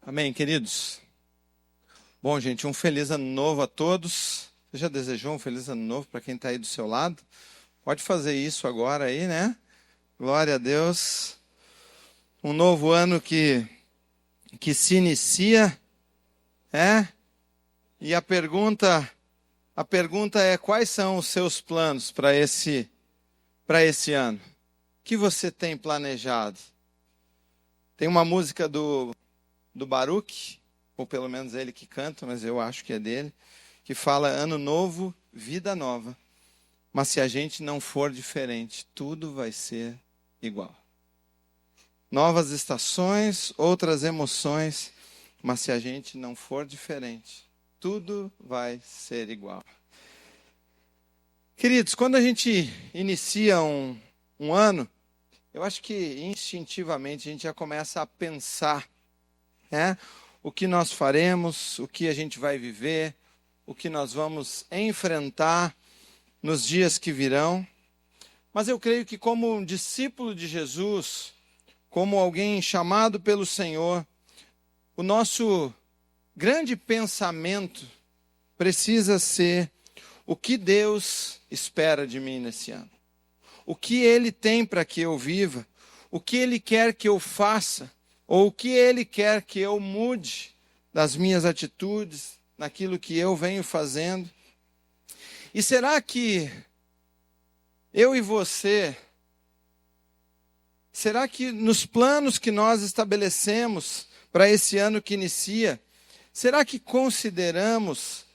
Amém, queridos? Bom, gente, um feliz ano novo a todos. Você já desejou um feliz ano novo para quem está aí do seu lado? Pode fazer isso agora aí, né? Glória a Deus. Um novo ano que se inicia, E a pergunta é: quais são os seus planos para esse ano? O que você tem planejado? Tem uma música do Baruch, ou pelo menos ele que canta, mas eu acho que é dele, que fala: ano novo, vida nova. Mas se a gente não for diferente, tudo vai ser igual. Novas estações, outras emoções, mas se a gente não for diferente, tudo vai ser igual. Queridos, quando a gente inicia um ano, eu acho que instintivamente a gente já começa a pensar, o que nós faremos, o que a gente vai viver, o que nós vamos enfrentar nos dias que virão. Mas eu creio que como um discípulo de Jesus, como alguém chamado pelo Senhor, o nosso grande pensamento precisa ser: o que Deus espera de mim nesse ano? O que Ele tem para que eu viva? O que Ele quer que eu faça? Ou o que Ele quer que eu mude das minhas atitudes, naquilo que eu venho fazendo? E será que eu e você, será que nos planos que nós estabelecemos para esse ano que inicia, será que consideramos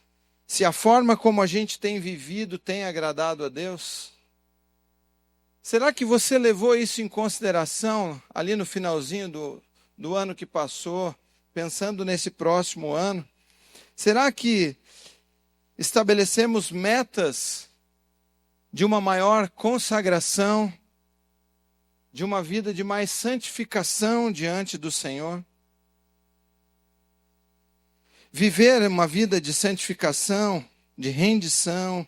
se a forma como a gente tem vivido tem agradado a Deus? Será que você levou isso em consideração ali no finalzinho do ano que passou, pensando nesse próximo ano? Será que estabelecemos metas de uma maior consagração, de uma vida de mais santificação diante do Senhor? Viver uma vida de santificação, de rendição,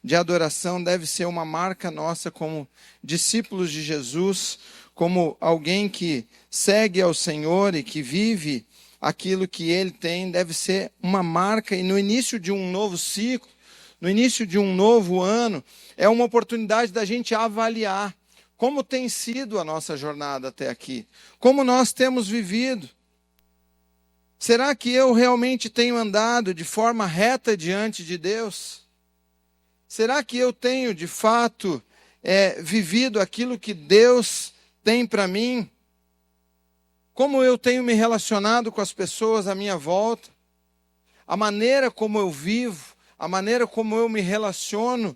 de adoração deve ser uma marca nossa como discípulos de Jesus, como alguém que segue ao Senhor e que vive aquilo que Ele tem. Deve ser uma marca, e no início de um novo ciclo, no início de um novo ano, é uma oportunidade da gente avaliar como tem sido a nossa jornada até aqui, como nós temos vivido. Será que eu realmente tenho andado de forma reta diante de Deus? Será que eu tenho, de fato, vivido aquilo que Deus tem para mim? Como eu tenho me relacionado com as pessoas à minha volta? A maneira como eu vivo, a maneira como eu me relaciono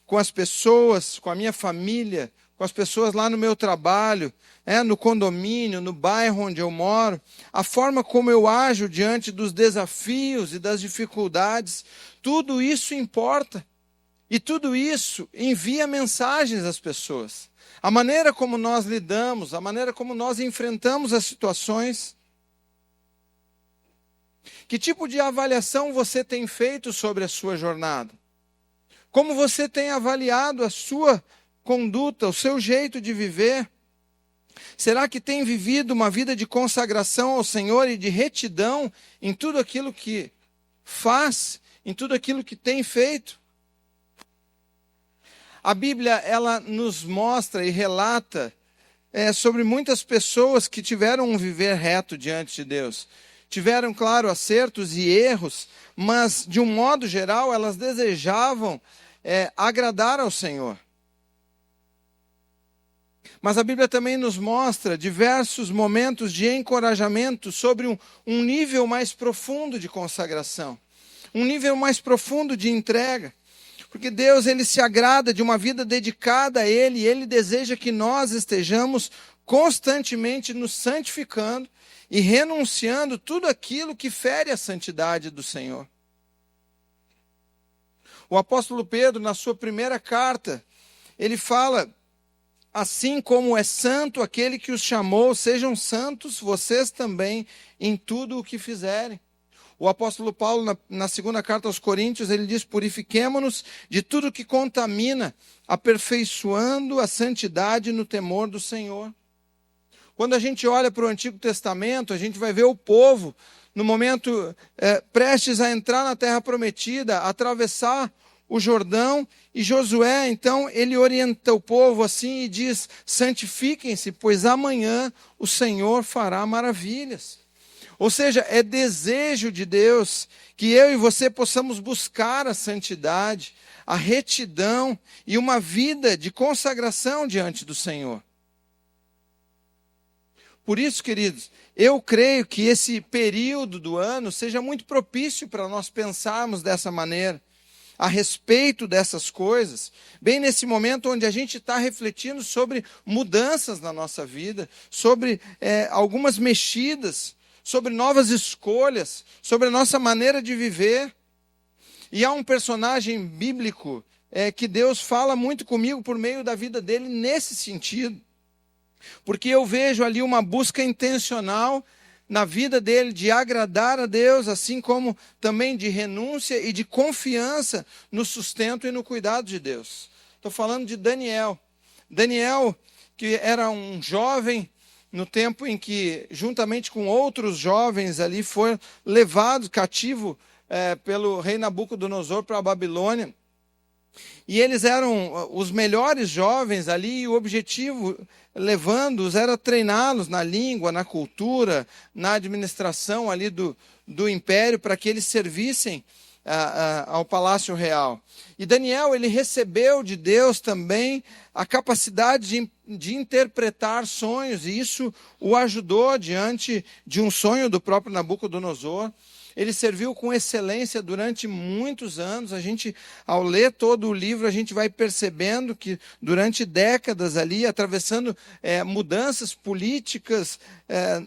com as pessoas, com a minha família, com as pessoas lá no meu trabalho, no condomínio, no bairro onde eu moro, a forma como eu ajo diante dos desafios e das dificuldades, tudo isso importa. E tudo isso envia mensagens às pessoas. A maneira como nós lidamos, a maneira como nós enfrentamos as situações. Que tipo de avaliação você tem feito sobre a sua jornada? Como você tem avaliado a sua conduta, o seu jeito de viver? Será que tem vivido uma vida de consagração ao Senhor e de retidão em tudo aquilo que faz, em tudo aquilo que tem feito? A Bíblia, ela nos mostra e relata sobre muitas pessoas que tiveram um viver reto diante de Deus. Tiveram, claro, acertos e erros, mas, de um modo geral, elas desejavam agradar ao Senhor. Mas a Bíblia também nos mostra diversos momentos de encorajamento sobre um nível mais profundo de consagração, um nível mais profundo de entrega. Porque Deus, Ele se agrada de uma vida dedicada a Ele, e Ele deseja que nós estejamos constantemente nos santificando e renunciando tudo aquilo que fere a santidade do Senhor. O apóstolo Pedro, na sua primeira carta, ele fala: assim como é santo aquele que os chamou, sejam santos vocês também em tudo o que fizerem. O apóstolo Paulo, na segunda carta aos Coríntios, ele diz: purifiquemo-nos de tudo que contamina, aperfeiçoando a santidade no temor do Senhor. Quando a gente olha para o Antigo Testamento, a gente vai ver o povo, no momento prestes a entrar na Terra Prometida, atravessar o Jordão, e Josué, então, ele orienta o povo assim e diz: santifiquem-se, pois amanhã o Senhor fará maravilhas. Ou seja, é desejo de Deus que eu e você possamos buscar a santidade, a retidão e uma vida de consagração diante do Senhor. Por isso, queridos, eu creio que esse período do ano seja muito propício para nós pensarmos dessa maneira, a respeito dessas coisas, bem nesse momento onde a gente está refletindo sobre mudanças na nossa vida, sobre algumas mexidas, sobre novas escolhas, sobre a nossa maneira de viver. E há um personagem bíblico que Deus fala muito comigo por meio da vida dele nesse sentido. Porque eu vejo ali uma busca intencional na vida dele de agradar a Deus, assim como também de renúncia e de confiança no sustento e no cuidado de Deus. Estou falando de Daniel. Daniel, que era um jovem no tempo em que, juntamente com outros jovens ali, foi levado cativo pelo rei Nabucodonosor para a Babilônia. E eles eram os melhores jovens ali, e o objetivo, levando-os, era treiná-los na língua, na cultura, na administração ali do império, para que eles servissem ao palácio real. E Daniel, ele recebeu de Deus também a capacidade de interpretar sonhos, e isso o ajudou diante de um sonho do próprio Nabucodonosor. Ele serviu com excelência durante muitos anos. A gente, ao ler todo o livro, a gente vai percebendo que durante décadas ali, atravessando mudanças políticas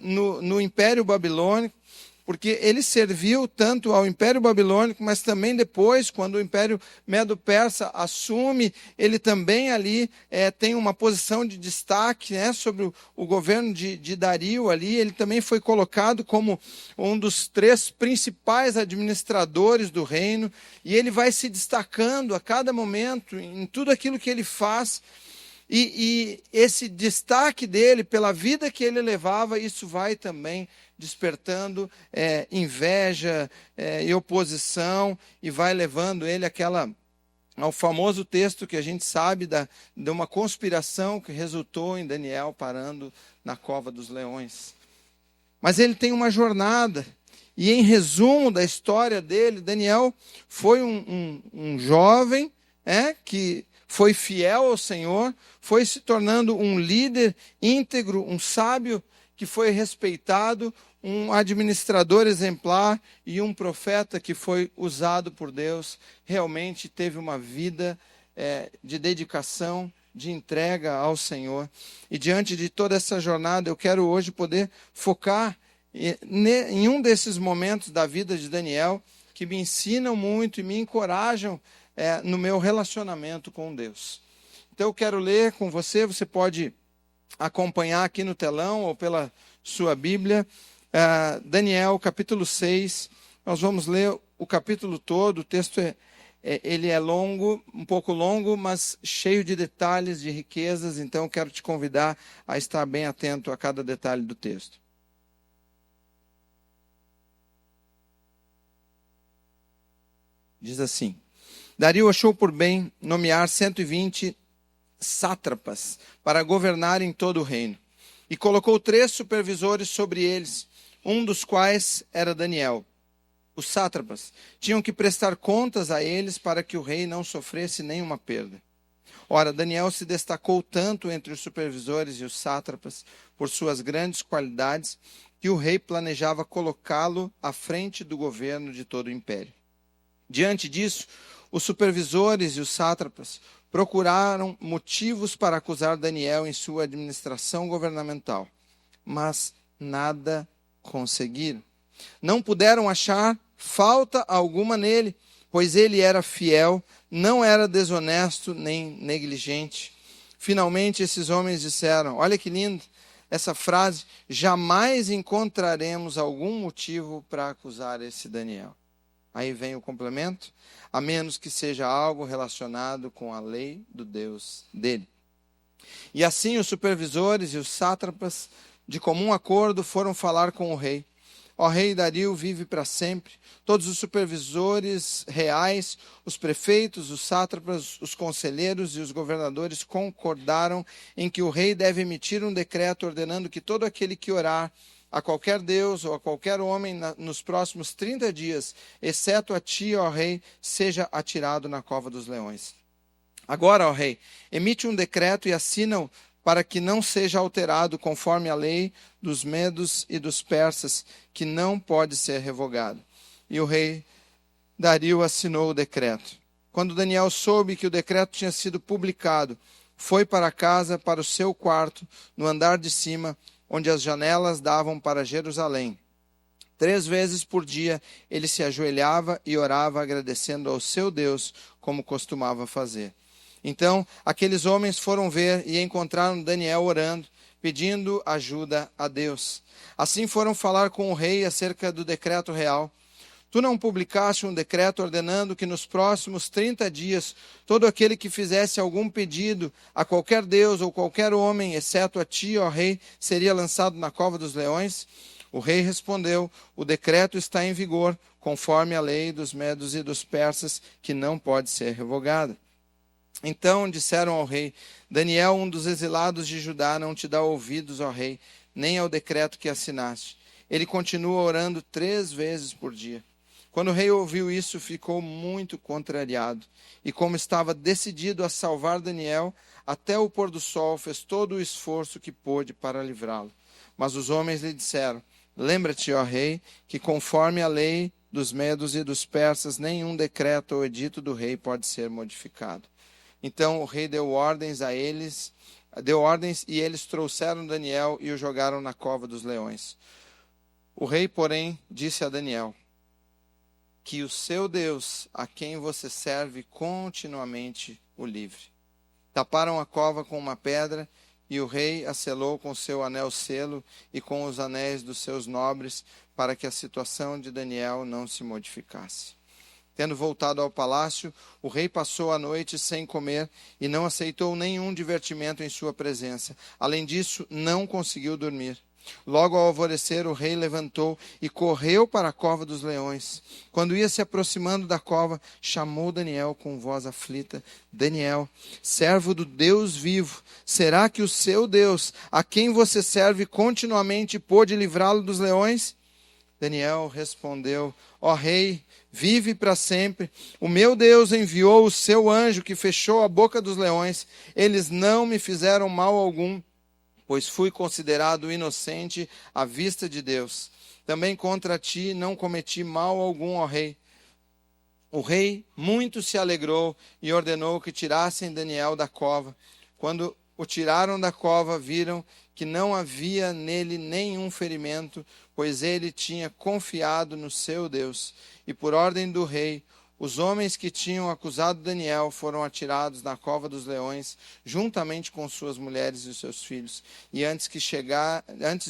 no Império Babilônico, porque ele serviu tanto ao Império Babilônico, mas também depois, quando o Império Medo-Persa assume, ele também ali tem uma posição de destaque sobre o governo de Dario ali. Ele também foi colocado como um dos 3 principais administradores do reino, e ele vai se destacando a cada momento em tudo aquilo que ele faz. E esse destaque dele, pela vida que ele levava, isso vai também despertando inveja e oposição, e vai levando ele ao famoso texto que a gente sabe de uma conspiração que resultou em Daniel parando na cova dos leões. Mas ele tem uma jornada, e em resumo da história dele, Daniel foi um jovem que foi fiel ao Senhor, foi se tornando um líder íntegro, um sábio que foi respeitado, um administrador exemplar e um profeta que foi usado por Deus. Realmente teve uma vida de dedicação, de entrega ao Senhor. E diante de toda essa jornada, eu quero hoje poder focar em um desses momentos da vida de Daniel que me ensinam muito e me encorajam no meu relacionamento com Deus. Então eu quero ler com você, você pode acompanhar aqui no telão ou pela sua Bíblia, Daniel capítulo 6, nós vamos ler o capítulo todo. O texto ele é longo, um pouco longo, mas cheio de detalhes, de riquezas, então eu quero te convidar a estar bem atento a cada detalhe do texto. Diz assim: Dario achou por bem nomear 120 sátrapas para governar em todo o reino, e colocou 3 supervisores sobre eles, um dos quais era Daniel. Os sátrapas tinham que prestar contas a eles para que o rei não sofresse nenhuma perda. Ora, Daniel se destacou tanto entre os supervisores e os sátrapas por suas grandes qualidades que o rei planejava colocá-lo à frente do governo de todo o império. Diante disso, os supervisores e os sátrapas procuraram motivos para acusar Daniel em sua administração governamental, mas nada conseguiram. Não puderam achar falta alguma nele, pois ele era fiel, não era desonesto nem negligente. Finalmente, esses homens disseram, olha que lindo essa frase: jamais encontraremos algum motivo para acusar esse Daniel. Aí vem o complemento: a menos que seja algo relacionado com a lei do Deus dele. E assim os supervisores e os sátrapas de comum acordo, foram falar com o rei. Ó rei Dario, vive para sempre. Todos os supervisores reais, os prefeitos, os sátrapas, os conselheiros e os governadores concordaram em que o rei deve emitir um decreto ordenando que todo aquele que orar a qualquer deus ou a qualquer homem nos próximos 30 dias, exceto a ti, ó rei, seja atirado na cova dos leões. Agora, ó rei, emite um decreto e assina-o para que não seja alterado conforme a lei dos medos e dos persas, que não pode ser revogado. E o rei Dario assinou o decreto. Quando Daniel soube que o decreto tinha sido publicado, foi para casa, para o seu quarto, no andar de cima, onde as janelas davam para Jerusalém. 3 vezes por dia ele se ajoelhava e orava, agradecendo ao seu Deus, como costumava fazer. Então, aqueles homens foram ver e encontraram Daniel orando, pedindo ajuda a Deus. Assim foram falar com o rei acerca do decreto real. Tu não publicaste um decreto ordenando que nos próximos 30 dias todo aquele que fizesse algum pedido a qualquer deus ou qualquer homem, exceto a ti, ó rei, seria lançado na cova dos leões? O rei respondeu: o decreto está em vigor, conforme a lei dos medos e dos persas, que não pode ser revogada. Então disseram ao rei: Daniel, um dos exilados de Judá, não te dá ouvidos, ó rei, nem ao decreto que assinaste. Ele continua orando 3 vezes por dia. Quando o rei ouviu isso, ficou muito contrariado. E como estava decidido a salvar Daniel, até o pôr do sol fez todo o esforço que pôde para livrá-lo. Mas os homens lhe disseram: lembra-te, ó rei, que conforme a lei dos medos e dos persas, nenhum decreto ou edito do rei pode ser modificado. Então o rei deu ordens e eles trouxeram Daniel e o jogaram na cova dos leões. O rei, porém, disse a Daniel: que o seu Deus, a quem você serve continuamente, o livre. Taparam a cova com uma pedra, e o rei a selou com seu anel-selo e com os anéis dos seus nobres, para que a situação de Daniel não se modificasse. Tendo voltado ao palácio, o rei passou a noite sem comer e não aceitou nenhum divertimento em sua presença. Além disso, não conseguiu dormir. Logo ao alvorecer, o rei levantou e correu para a cova dos leões. Quando ia se aproximando da cova, chamou Daniel com voz aflita: Daniel, servo do Deus vivo, será que o seu Deus, a quem você serve continuamente, pôde livrá-lo dos leões? Daniel respondeu: ó rei, vive para sempre. O meu Deus enviou o seu anjo que fechou a boca dos leões. Eles não me fizeram mal algum, pois fui considerado inocente à vista de Deus. Também contra ti não cometi mal algum, ó rei. O rei muito se alegrou e ordenou que tirassem Daniel da cova. Quando o tiraram da cova, viram que não havia nele nenhum ferimento, pois ele tinha confiado no seu Deus. E por ordem do rei, os homens que tinham acusado Daniel foram atirados na cova dos leões, juntamente com suas mulheres e seus filhos. E antes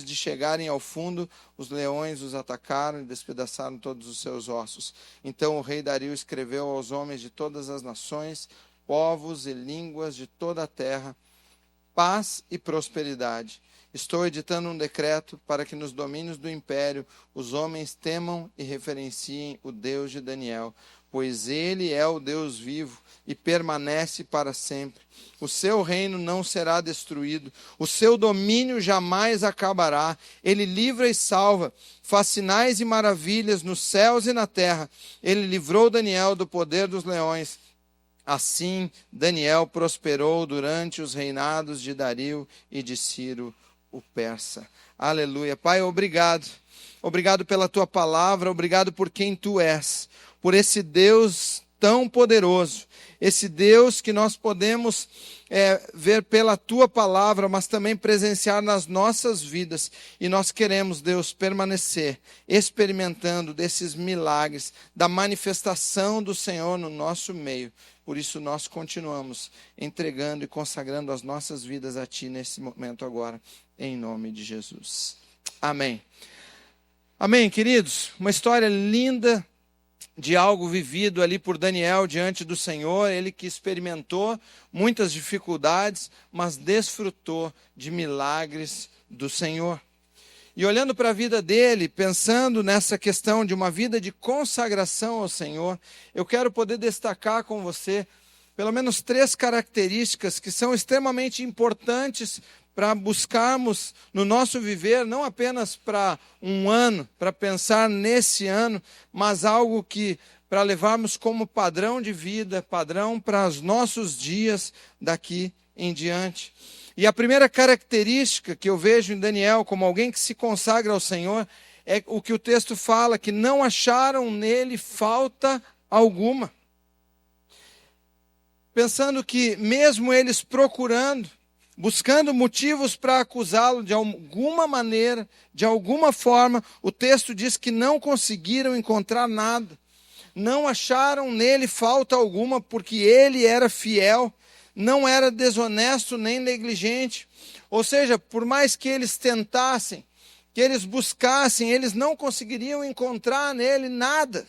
de chegarem ao fundo, os leões os atacaram e despedaçaram todos os seus ossos. Então o rei Dario escreveu aos homens de todas as nações, povos e línguas de toda a terra: paz e prosperidade. Estou editando um decreto para que nos domínios do império os homens temam e reverenciem o Deus de Daniel, pois ele é o Deus vivo e permanece para sempre. O seu reino não será destruído, o seu domínio jamais acabará. Ele livra e salva, faz sinais e maravilhas nos céus e na terra. Ele livrou Daniel do poder dos leões. Assim, Daniel prosperou durante os reinados de Dario e de Ciro, o persa. Aleluia. Pai, obrigado. Obrigado pela tua palavra, obrigado por quem tu és, por esse Deus tão poderoso, esse Deus que nós podemos ver pela tua palavra, mas também presenciar nas nossas vidas. E nós queremos, Deus, permanecer experimentando desses milagres, da manifestação do Senhor no nosso meio. Por isso nós continuamos entregando e consagrando as nossas vidas a ti nesse momento agora, em nome de Jesus. Amém. Amém, queridos? Uma história linda de algo vivido ali por Daniel diante do Senhor, ele que experimentou muitas dificuldades, mas desfrutou de milagres do Senhor. E olhando para a vida dele, pensando nessa questão de uma vida de consagração ao Senhor, eu quero poder destacar com você pelo menos 3 características que são extremamente importantes para buscarmos no nosso viver, não apenas para um ano, para pensar nesse ano, mas algo que para levarmos como padrão de vida, padrão para os nossos dias daqui em diante. E a primeira característica que eu vejo em Daniel como alguém que se consagra ao Senhor é o que o texto fala, que não acharam nele falta alguma. Pensando que mesmo eles procurando, buscando motivos para acusá-lo de alguma maneira, de alguma forma, o texto diz que não conseguiram encontrar nada. Não acharam nele falta alguma, porque ele era fiel, não era desonesto nem negligente. Ou seja, por mais que eles tentassem, que eles buscassem, eles não conseguiriam encontrar nele nada.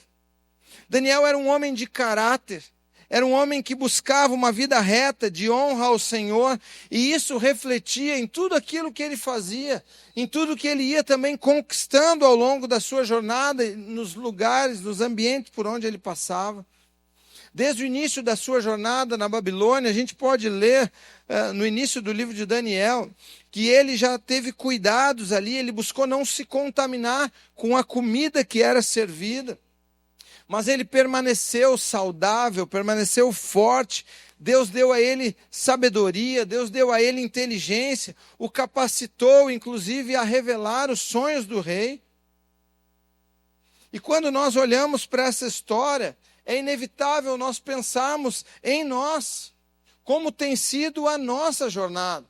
Daniel era um homem de caráter, era um homem que buscava uma vida reta, de honra ao Senhor, e isso refletia em tudo aquilo que ele fazia, em tudo que ele ia também conquistando ao longo da sua jornada, nos lugares, nos ambientes por onde ele passava. Desde o início da sua jornada na Babilônia, a gente pode ler no início do livro de Daniel, que ele já teve cuidados ali, ele buscou não se contaminar com a comida que era servida. Mas ele permaneceu saudável, permaneceu forte. Deus deu a ele sabedoria, Deus deu a ele inteligência, o capacitou, inclusive, a revelar os sonhos do rei. E quando nós olhamos para essa história, é inevitável nós pensarmos em nós, como tem sido a nossa jornada,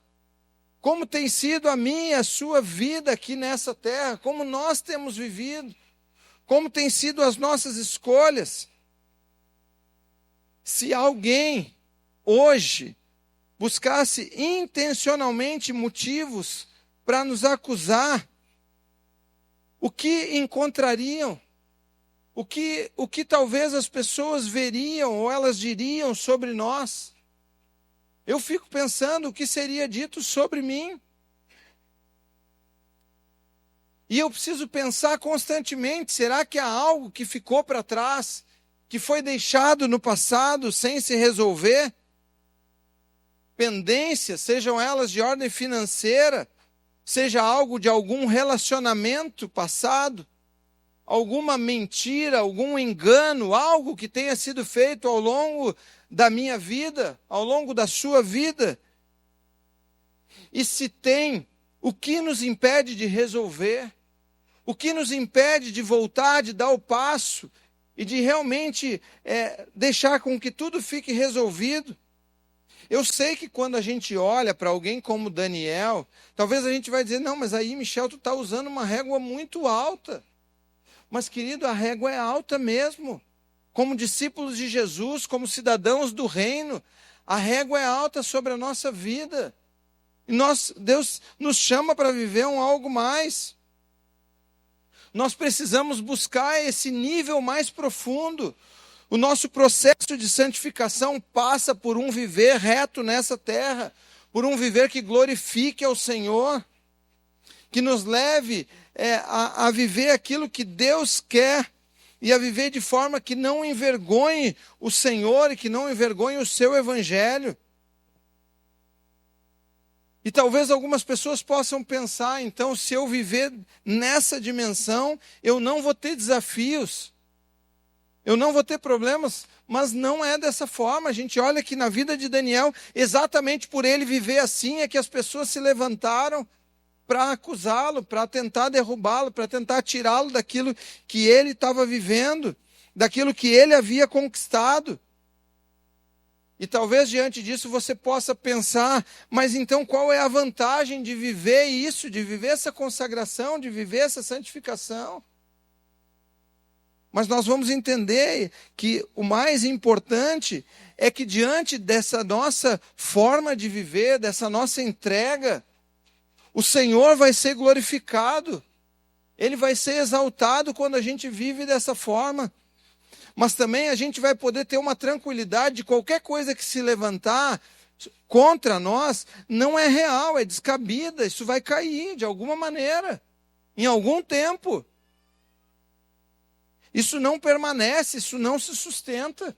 como tem sido a minha e a sua vida aqui nessa terra, como nós temos vivido. Como têm sido as nossas escolhas? Se alguém hoje buscasse intencionalmente motivos para nos acusar, o que encontrariam? O que talvez as pessoas veriam ou elas diriam sobre nós? Eu fico pensando o que seria dito sobre mim. E eu preciso pensar constantemente, será que há algo que ficou para trás, que foi deixado no passado sem se resolver? Pendências, sejam elas de ordem financeira, seja algo de algum relacionamento passado, alguma mentira, algum engano, algo que tenha sido feito ao longo da minha vida, ao longo da sua vida. E se tem, o que nos impede de resolver? O que nos impede de voltar, de dar o passo e de realmente deixar com que tudo fique resolvido? Eu sei que quando a gente olha para alguém como Daniel, talvez a gente vai dizer, não, mas aí, Michel, tu está usando uma régua muito alta. Mas, querido, a régua é alta mesmo. Como discípulos de Jesus, como cidadãos do reino, a régua é alta sobre a nossa vida. E Deus nos chama para viver algo mais. Nós precisamos buscar esse nível mais profundo. O nosso processo de santificação passa por um viver reto nessa terra, por um viver que glorifique ao Senhor, que nos leve a viver aquilo que Deus quer e a viver de forma que não envergonhe o Senhor e que não envergonhe o seu Evangelho. E talvez algumas pessoas possam pensar, então, se eu viver nessa dimensão, eu não vou ter desafios, eu não vou ter problemas, mas não é dessa forma. A gente olha que na vida de Daniel, exatamente por ele viver assim, é que as pessoas se levantaram para acusá-lo, para tentar derrubá-lo, para tentar tirá-lo daquilo que ele estava vivendo, daquilo que ele havia conquistado. E talvez diante disso você possa pensar, mas então qual é a vantagem de viver isso, de viver essa consagração, de viver essa santificação? Mas nós vamos entender que o mais importante é que diante dessa nossa forma de viver, dessa nossa entrega, o Senhor vai ser glorificado, Ele vai ser exaltado quando a gente vive dessa forma. Mas também a gente vai poder ter uma tranquilidade de qualquer coisa que se levantar contra nós, não é real, é descabida, isso vai cair de alguma maneira. em algum tempo. Isso não permanece, isso não se sustenta.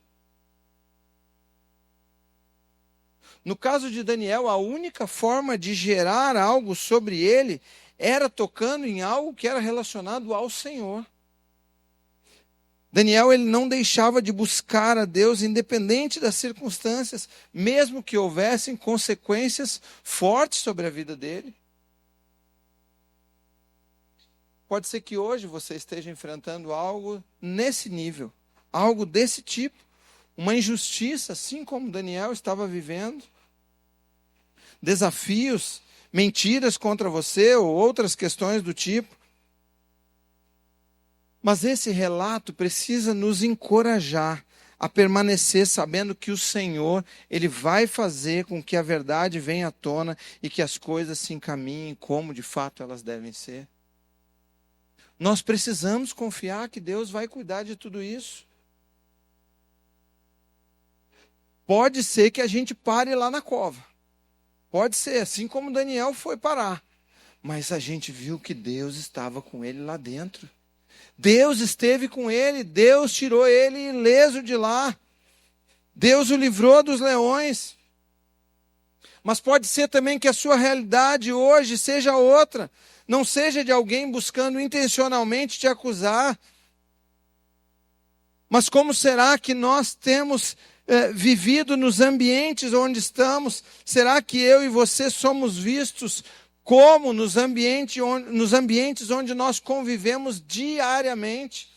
No caso de Daniel, a única forma de gerar algo sobre ele era tocando em algo que era relacionado ao Senhor. Daniel, ele não deixava de buscar a Deus independente das circunstâncias, mesmo que houvessem consequências fortes sobre a vida dele. Pode ser que hoje você esteja enfrentando algo nesse nível, algo desse tipo, uma injustiça, assim como Daniel estava vivendo, desafios, mentiras contra você ou outras questões do tipo. Mas esse relato precisa nos encorajar a permanecer sabendo que o Senhor, Ele vai fazer com que a verdade venha à tona e que as coisas se encaminhem como de fato elas devem ser. Nós precisamos confiar que Deus vai cuidar de tudo isso. Pode ser que a gente pare lá na cova. Pode ser, assim como Daniel foi parar. Mas a gente viu que Deus estava com ele lá dentro. Deus esteve com ele, Deus tirou ele ileso de lá. Deus o livrou dos leões. Mas pode ser também que a sua realidade hoje seja outra. Não seja de alguém buscando intencionalmente te acusar. Mas como será que nós temos vivido nos ambientes onde estamos? Será que eu e você somos vistos como nos ambientes onde nós convivemos diariamente?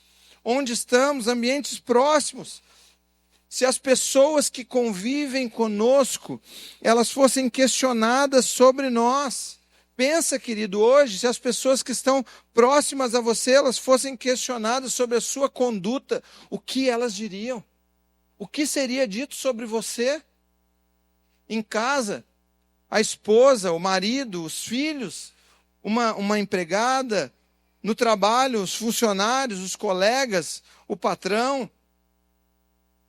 Onde estamos, ambientes próximos? Se as pessoas que convivem conosco, elas fossem questionadas sobre nós. Pensa, querido, hoje, se as pessoas que estão próximas a você, elas fossem questionadas sobre a sua conduta, o que elas diriam? O que seria dito sobre você? Em casa, a esposa, o marido, os filhos, uma empregada, no trabalho, os funcionários, os colegas, o patrão,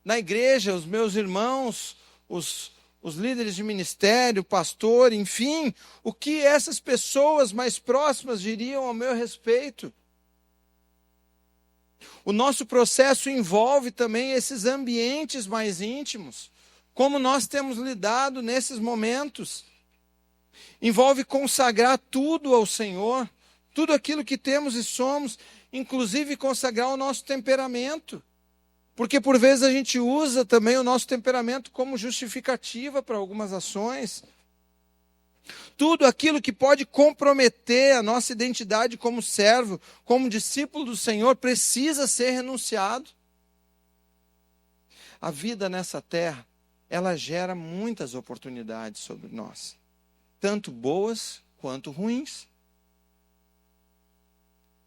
na igreja, os meus irmãos, os líderes de ministério, o pastor, enfim, o que essas pessoas mais próximas diriam ao meu respeito? O nosso processo envolve também esses ambientes mais íntimos, como nós temos lidado nesses momentos. Envolve consagrar tudo ao Senhor, tudo aquilo que temos e somos, inclusive consagrar o nosso temperamento. Porque por vezes a gente usa também o nosso temperamento como justificativa para algumas ações. Tudo aquilo que pode comprometer a nossa identidade como servo, como discípulo do Senhor, precisa ser renunciado. A vida nessa terra, ela gera muitas oportunidades sobre nós, tanto boas quanto ruins.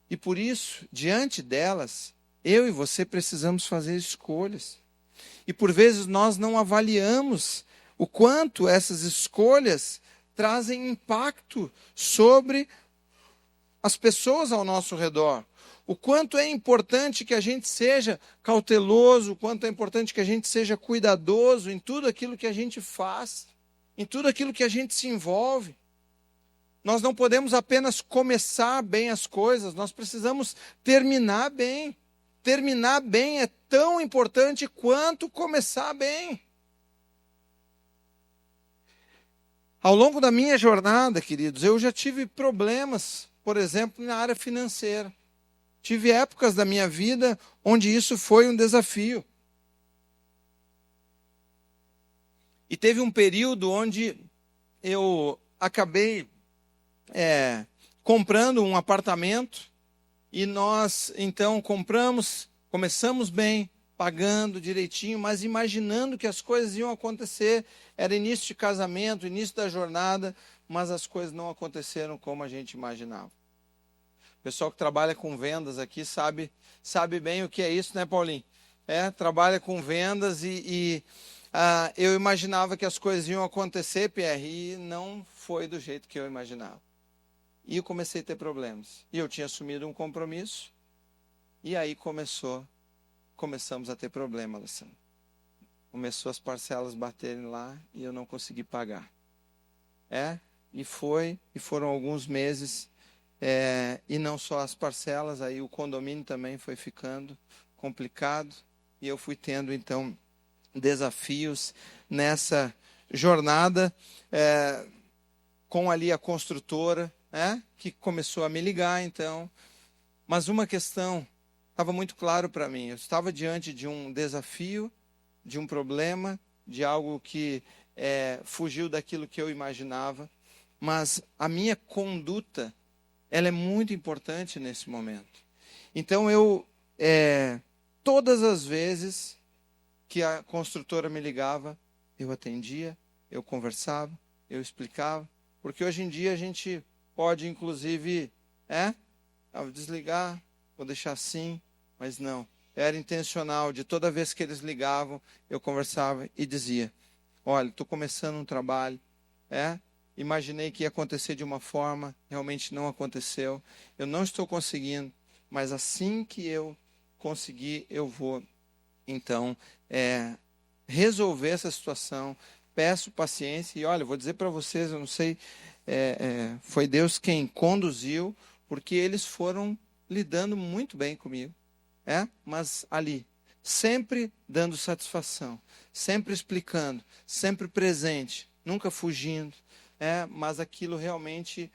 E por isso, diante delas, eu e você precisamos fazer escolhas. E por vezes nós não avaliamos o quanto essas escolhas trazem impacto sobre as pessoas ao nosso redor. O quanto é importante que a gente seja cauteloso, o quanto é importante que a gente seja cuidadoso em tudo aquilo que a gente faz, em tudo aquilo que a gente se envolve. Nós não podemos apenas começar bem as coisas, nós precisamos terminar bem. Terminar bem é tão importante quanto começar bem. Ao longo da minha jornada, queridos, eu já tive problemas, por exemplo, na área financeira. Tive épocas da minha vida onde isso foi um desafio. E teve um período onde eu acabei comprando um apartamento. E nós, então, começamos bem, pagando direitinho, mas imaginando que as coisas iam acontecer. Era início de casamento, início da jornada, mas as coisas não aconteceram como a gente imaginava. O pessoal que trabalha com vendas aqui sabe bem o que é isso, né, Paulinho? Trabalha com vendas e eu imaginava que as coisas iam acontecer, Pierre, e não foi do jeito que eu imaginava. E eu comecei a ter problemas. E eu tinha assumido um compromisso. E aí começamos a ter problema, Alessandro. Começou as parcelas baterem lá e eu não consegui pagar. E foram alguns meses E não só as parcelas, aí o condomínio também foi ficando complicado. E eu fui tendo, então, desafios nessa jornada, com ali a construtora, que começou a me ligar, então. Mas uma questão estava muito claro para mim. Eu estava diante de um desafio, de um problema, de algo que fugiu daquilo que eu imaginava. Mas a minha conduta, ela é muito importante nesse momento. Então, todas as vezes que a construtora me ligava, eu atendia, eu conversava, eu explicava. Porque hoje em dia a gente pode, inclusive, vou desligar, vou deixar assim, mas não. Era intencional, de toda vez que eles ligavam, eu conversava e dizia: olha, estou começando um trabalho, imaginei que ia acontecer de uma forma, realmente não aconteceu, eu não estou conseguindo, mas assim que eu conseguir, eu vou, então, resolver essa situação. Peço paciência e, olha, vou dizer para vocês, eu não sei, foi Deus quem conduziu, porque eles foram lidando muito bem comigo, mas ali, sempre dando satisfação, sempre explicando, sempre presente, nunca fugindo, mas aquilo realmente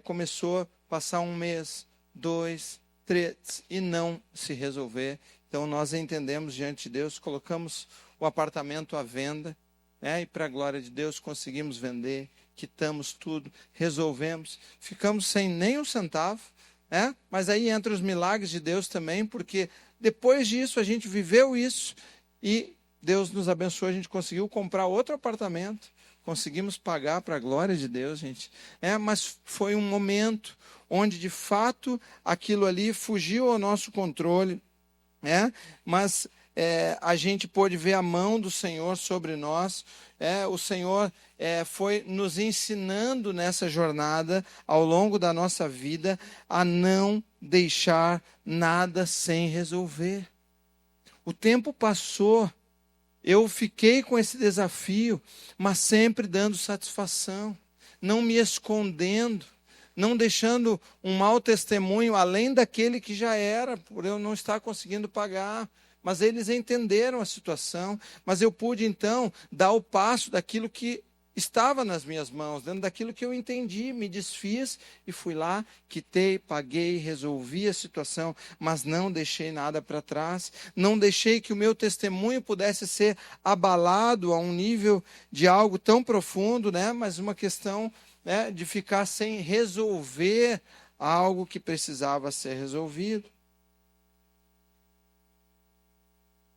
começou a passar 1 mês, 2, 3, e não se resolver. Então nós entendemos diante de Deus, colocamos o apartamento à venda, e para a glória de Deus conseguimos vender, quitamos tudo, resolvemos, ficamos sem nem um centavo, mas aí entra os milagres de Deus também, porque depois disso a gente viveu isso e Deus nos abençoou, a gente conseguiu comprar outro apartamento, conseguimos pagar para a glória de Deus, gente. Mas foi um momento onde de fato aquilo ali fugiu ao nosso controle, mas a gente pôde ver a mão do Senhor sobre nós. O Senhor foi nos ensinando nessa jornada, ao longo da nossa vida, a não deixar nada sem resolver. O tempo passou, eu fiquei com esse desafio, mas sempre dando satisfação, não me escondendo, não deixando um mau testemunho além daquele que já era, por eu não estar conseguindo pagar. Mas eles entenderam a situação, mas eu pude então dar o passo daquilo que estava nas minhas mãos, dentro daquilo que eu entendi, me desfiz e fui lá, quitei, paguei, resolvi a situação, mas não deixei nada para trás, não deixei que o meu testemunho pudesse ser abalado a um nível de algo tão profundo, mas uma questão de ficar sem resolver algo que precisava ser resolvido.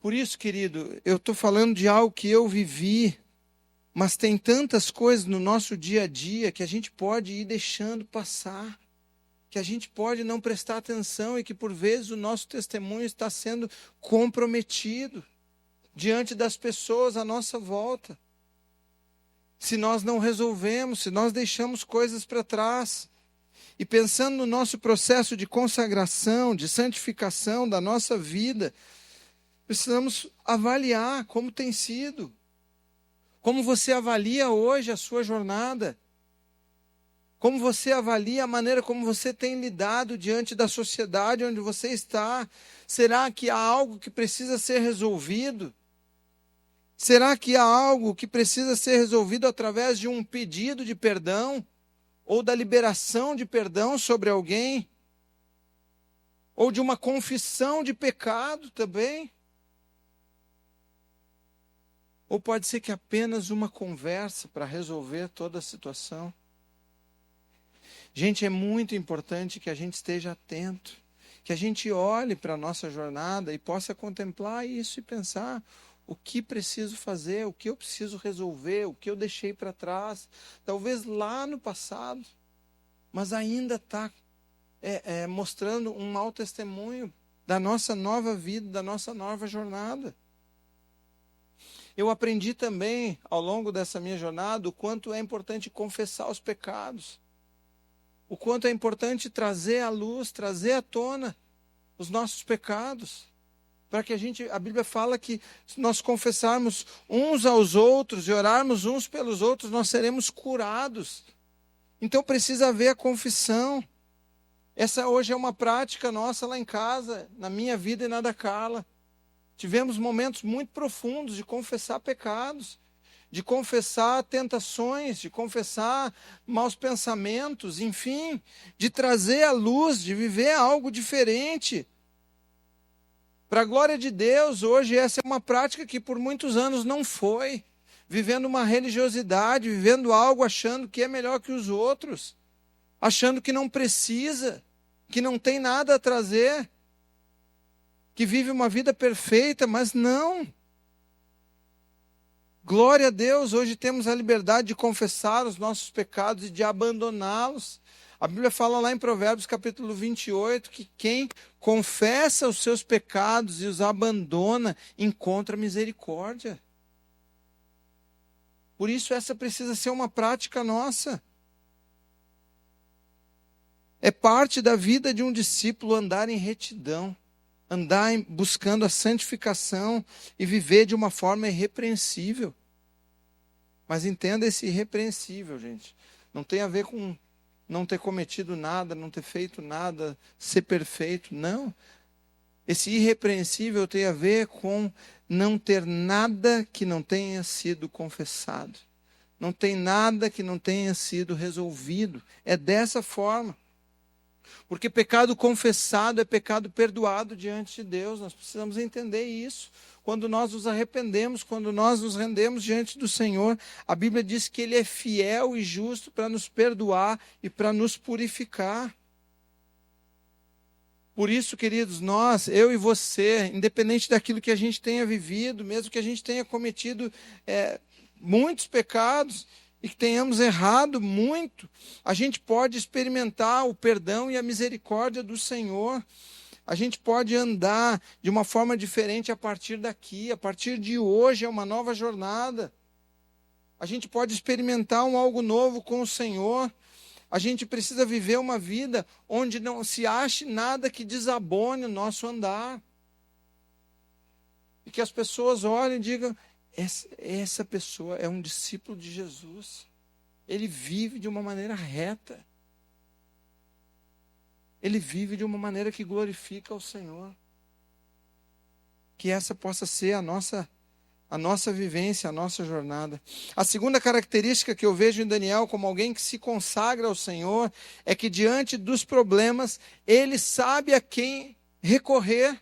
Por isso, querido, eu estou falando de algo que eu vivi, mas tem tantas coisas no nosso dia a dia que a gente pode ir deixando passar, que a gente pode não prestar atenção e que por vezes o nosso testemunho está sendo comprometido diante das pessoas à nossa volta. Se nós não resolvemos, se nós deixamos coisas para trás. E pensando no nosso processo de consagração, de santificação da nossa vida, precisamos avaliar como tem sido. Como você avalia hoje a sua jornada? Como você avalia a maneira como você tem lidado diante da sociedade onde você está? Será que há algo que precisa ser resolvido? Será que há algo que precisa ser resolvido através de um pedido de perdão? Ou da liberação de perdão sobre alguém? Ou de uma confissão de pecado também? Ou pode ser que apenas uma conversa para resolver toda a situação? Gente, é muito importante que a gente esteja atento, que a gente olhe para a nossa jornada e possa contemplar isso e pensar: o que preciso fazer, o que eu preciso resolver, o que eu deixei para trás, talvez lá no passado, mas ainda está mostrando um mau testemunho da nossa nova vida, da nossa nova jornada. Eu aprendi também, ao longo dessa minha jornada, o quanto é importante confessar os pecados. O quanto é importante trazer à luz, trazer à tona os nossos pecados. Para que a Bíblia fala que se nós confessarmos uns aos outros e orarmos uns pelos outros, nós seremos curados. Então precisa haver a confissão. Essa hoje é uma prática nossa lá em casa, na minha vida e na da Carla. Tivemos momentos muito profundos de confessar pecados, de confessar tentações, de confessar maus pensamentos, enfim, de trazer à luz, de viver algo diferente. Para a glória de Deus, hoje essa é uma prática que por muitos anos não foi. Vivendo uma religiosidade, vivendo algo achando que é melhor que os outros, achando que não precisa, que não tem nada a trazer, que vive uma vida perfeita, mas não. Glória a Deus, hoje temos a liberdade de confessar os nossos pecados e de abandoná-los. A Bíblia fala lá em Provérbios capítulo 28, que quem confessa os seus pecados e os abandona, encontra misericórdia. Por isso essa precisa ser uma prática nossa. É parte da vida de um discípulo andar em retidão, buscando a santificação e viver de uma forma irrepreensível. Mas entenda esse irrepreensível, gente. Não tem a ver com não ter cometido nada, não ter feito nada, ser perfeito. Não. Esse irrepreensível tem a ver com não ter nada que não tenha sido confessado. Não tem nada que não tenha sido resolvido. É dessa forma. Porque pecado confessado é pecado perdoado diante de Deus. Nós precisamos entender isso. Quando nós nos arrependemos, quando nós nos rendemos diante do Senhor, a Bíblia diz que Ele é fiel e justo para nos perdoar e para nos purificar. Por isso, queridos, nós, eu e você, independente daquilo que a gente tenha vivido, mesmo que a gente tenha cometido muitos pecados e que tenhamos errado muito, a gente pode experimentar o perdão e a misericórdia do Senhor. A gente pode andar de uma forma diferente a partir daqui, a partir de hoje é uma nova jornada. A gente pode experimentar algo novo com o Senhor. A gente precisa viver uma vida onde não se ache nada que desabone o nosso andar. E que as pessoas olhem e digam, essa pessoa é um discípulo de Jesus. Ele vive de uma maneira reta. Ele vive de uma maneira que glorifica ao Senhor. Que essa possa ser a nossa vivência, a nossa jornada. A segunda característica que eu vejo em Daniel como alguém que se consagra ao Senhor é que diante dos problemas, ele sabe a quem recorrer.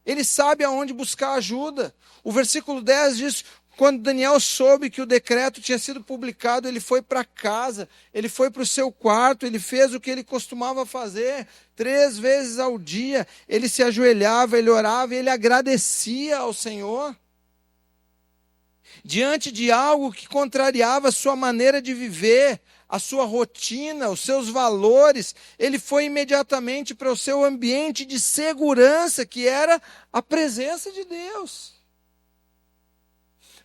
Ele sabe aonde buscar ajuda. O versículo 10 diz, quando Daniel soube que o decreto tinha sido publicado, ele foi para casa, ele foi para o seu quarto, ele fez o que ele costumava fazer 3 vezes ao dia. Ele se ajoelhava, ele orava e ele agradecia ao Senhor. Diante de algo que contrariava a sua maneira de viver, a sua rotina, os seus valores, ele foi imediatamente para o seu ambiente de segurança, que era a presença de Deus.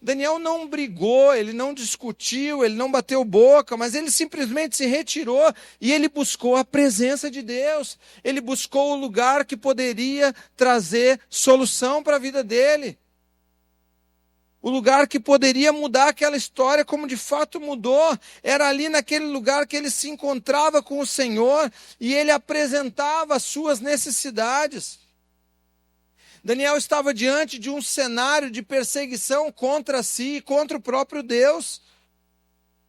Daniel não brigou, ele não discutiu, ele não bateu boca, mas ele simplesmente se retirou e ele buscou a presença de Deus. Ele buscou o lugar que poderia trazer solução para a vida dele. O lugar que poderia mudar aquela história como de fato mudou. Era ali naquele lugar que ele se encontrava com o Senhor e ele apresentava as suas necessidades. Daniel estava diante de um cenário de perseguição contra si e contra o próprio Deus.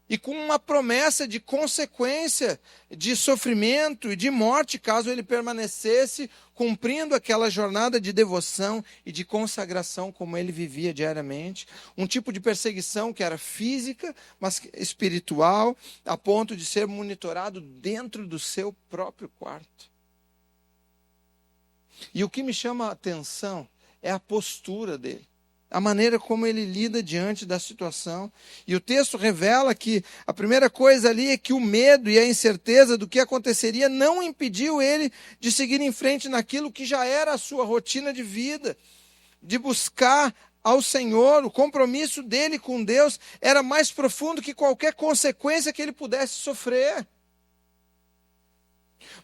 E com uma promessa de consequência, de sofrimento e de morte, caso ele permanecesse cumprindo aquela jornada de devoção e de consagração como ele vivia diariamente. Um tipo de perseguição que era física, mas espiritual, a ponto de ser monitorado dentro do seu próprio quarto. E o que me chama a atenção é a postura dele. A maneira como ele lida diante da situação. E o texto revela que a primeira coisa ali é que o medo e a incerteza do que aconteceria não impediu ele de seguir em frente naquilo que já era a sua rotina de vida, de buscar ao Senhor. O compromisso dele com Deus era mais profundo que qualquer consequência que ele pudesse sofrer.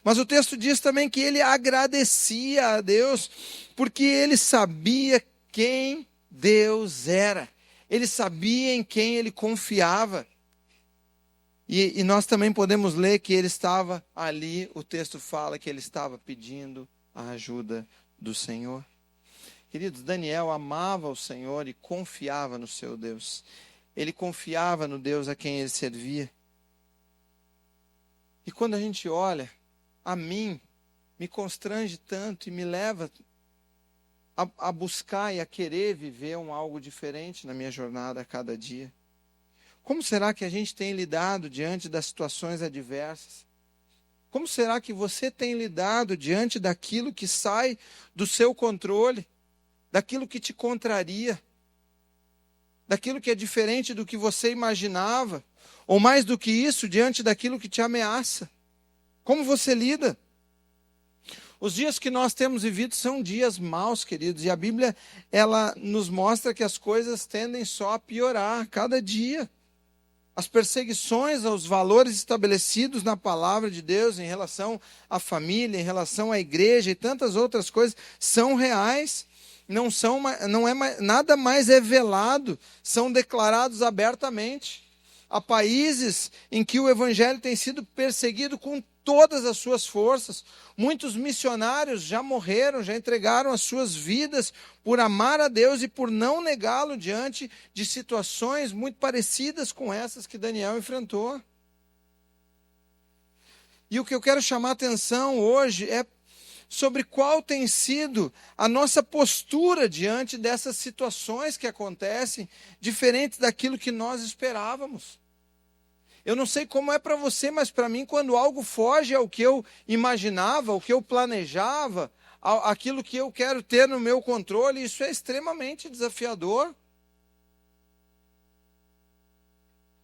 Mas o texto diz também que ele agradecia a Deus, porque ele sabia quem Deus era. Ele sabia em quem ele confiava. E nós também podemos ler que ele estava ali, o texto fala que ele estava pedindo a ajuda do Senhor. Queridos, Daniel amava o Senhor e confiava no seu Deus. Ele confiava no Deus a quem ele servia. E quando a gente olha, a mim, me constrange tanto e me leva a buscar e a querer viver algo diferente na minha jornada a cada dia. Como será que a gente tem lidado diante das situações adversas? Como será que você tem lidado diante daquilo que sai do seu controle, daquilo que te contraria, daquilo que é diferente do que você imaginava, ou mais do que isso, diante daquilo que te ameaça? Como você lida? Os dias que nós temos vivido são dias maus, queridos, e a Bíblia, ela nos mostra que as coisas tendem só a piorar a cada dia. As perseguições aos valores estabelecidos na palavra de Deus em relação à família, em relação à igreja e tantas outras coisas são reais, nada mais é velado, são declarados abertamente. Há países em que o evangelho tem sido perseguido com todas as suas forças. Muitos missionários já morreram, já entregaram as suas vidas por amar a Deus e por não negá-lo diante de situações muito parecidas com essas que Daniel enfrentou. E o que eu quero chamar a atenção hoje é sobre qual tem sido a nossa postura diante dessas situações que acontecem, diferentes daquilo que nós esperávamos. Eu não sei como é para você, mas para mim, quando algo foge ao que eu imaginava, ao que eu planejava, aquilo que eu quero ter no meu controle, isso é extremamente desafiador.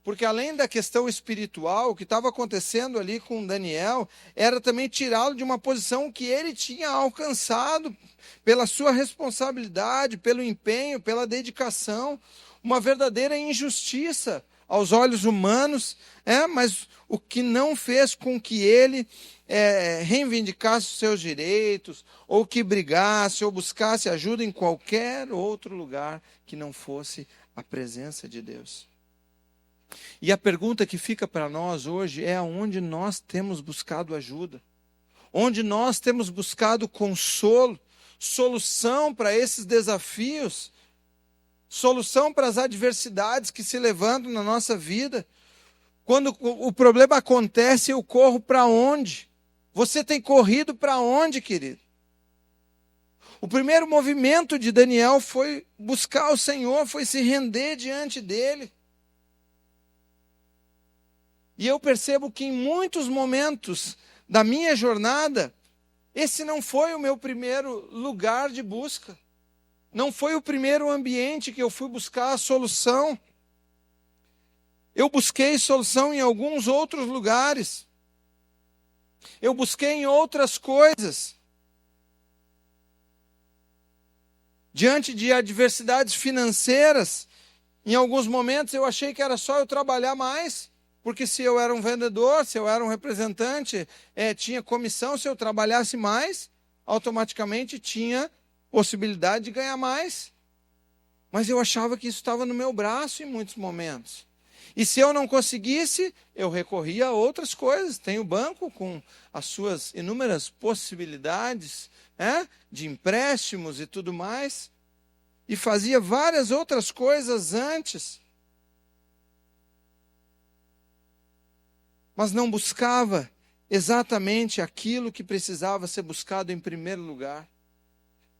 Porque além da questão espiritual, o que estava acontecendo ali com Daniel, era também tirá-lo de uma posição que ele tinha alcançado pela sua responsabilidade, pelo empenho, pela dedicação, uma verdadeira injustiça aos olhos humanos, mas o que não fez com que ele reivindicasse os seus direitos, ou que brigasse, ou buscasse ajuda em qualquer outro lugar que não fosse a presença de Deus. E a pergunta que fica para nós hoje é aonde nós temos buscado ajuda, onde nós temos buscado consolo, solução para esses desafios, solução para as adversidades que se levantam na nossa vida. Quando o problema acontece, eu corro para onde? Você tem corrido para onde, querido? O primeiro movimento de Daniel foi buscar o Senhor, foi se render diante dele. E eu percebo que em muitos momentos da minha jornada, esse não foi o meu primeiro lugar de busca. Não foi o primeiro ambiente que eu fui buscar a solução. Eu busquei solução em alguns outros lugares. Eu busquei em outras coisas. Diante de adversidades financeiras, em alguns momentos eu achei que era só eu trabalhar mais. Porque se eu era um vendedor, se eu era um representante, tinha comissão, se eu trabalhasse mais, automaticamente tinha possibilidade de ganhar mais. Mas eu achava que isso estava no meu braço em muitos momentos. E se eu não conseguisse, eu recorria a outras coisas. Tem o banco com as suas inúmeras possibilidades de empréstimos e tudo mais. E fazia várias outras coisas antes. Mas não buscava exatamente aquilo que precisava ser buscado em primeiro lugar.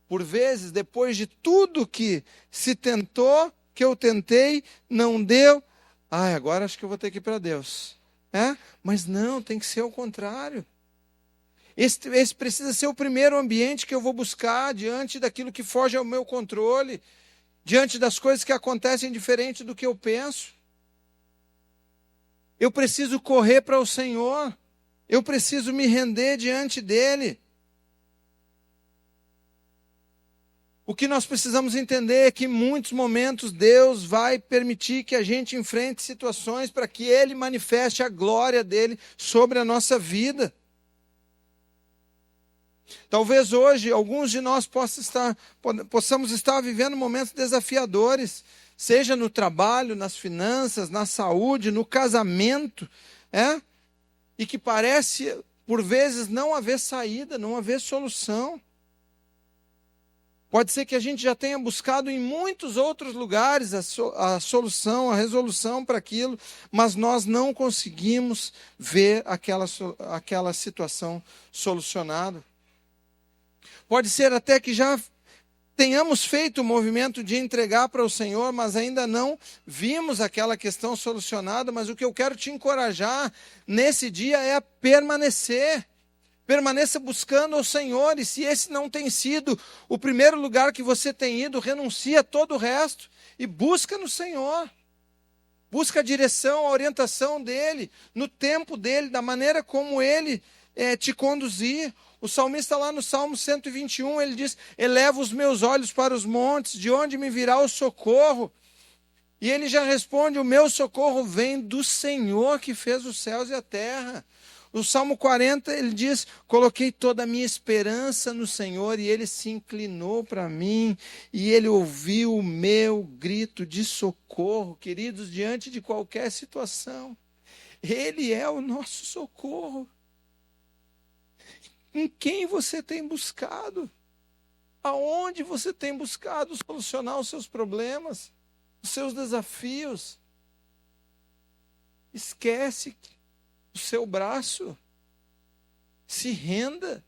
Por vezes, depois de tudo que se tentou, que eu tentei, não deu, agora acho que eu vou ter que ir para Deus. Mas não, tem que ser o contrário. Esse precisa ser o primeiro ambiente que eu vou buscar diante daquilo que foge ao meu controle, diante das coisas que acontecem diferente do que eu penso. Eu preciso correr para o Senhor. Eu preciso me render diante dEle. O que nós precisamos entender é que em muitos momentos Deus vai permitir que a gente enfrente situações para que Ele manifeste a glória dEle sobre a nossa vida. Talvez hoje alguns de nós possamos estar vivendo momentos desafiadores, seja no trabalho, nas finanças, na saúde, no casamento, e que parece, por vezes, não haver saída, não haver solução. Pode ser que a gente já tenha buscado em muitos outros lugares a solução, a resolução para aquilo, mas nós não conseguimos ver aquela situação solucionada. Pode ser até que já tenhamos feito o movimento de entregar para o Senhor, mas ainda não vimos aquela questão solucionada. Mas o que eu quero te encorajar nesse dia é a permanecer. Permaneça buscando ao Senhor, e se esse não tem sido o primeiro lugar que você tem ido, renuncia a todo o resto e busca no Senhor. Busca a direção, a orientação dEle, no tempo dEle, da maneira como Ele te conduzir. O salmista lá no Salmo 121, ele diz: eleva os meus olhos para os montes, de onde me virá o socorro? E ele já responde: o meu socorro vem do Senhor que fez os céus e a terra. No Salmo 40, ele diz: coloquei toda a minha esperança no Senhor, e Ele se inclinou para mim, e Ele ouviu o meu grito de socorro. Queridos, diante de qualquer situação, Ele é o nosso socorro. Em quem você tem buscado? Aonde você tem buscado solucionar os seus problemas, os seus desafios? Esquece o seu braço, se renda,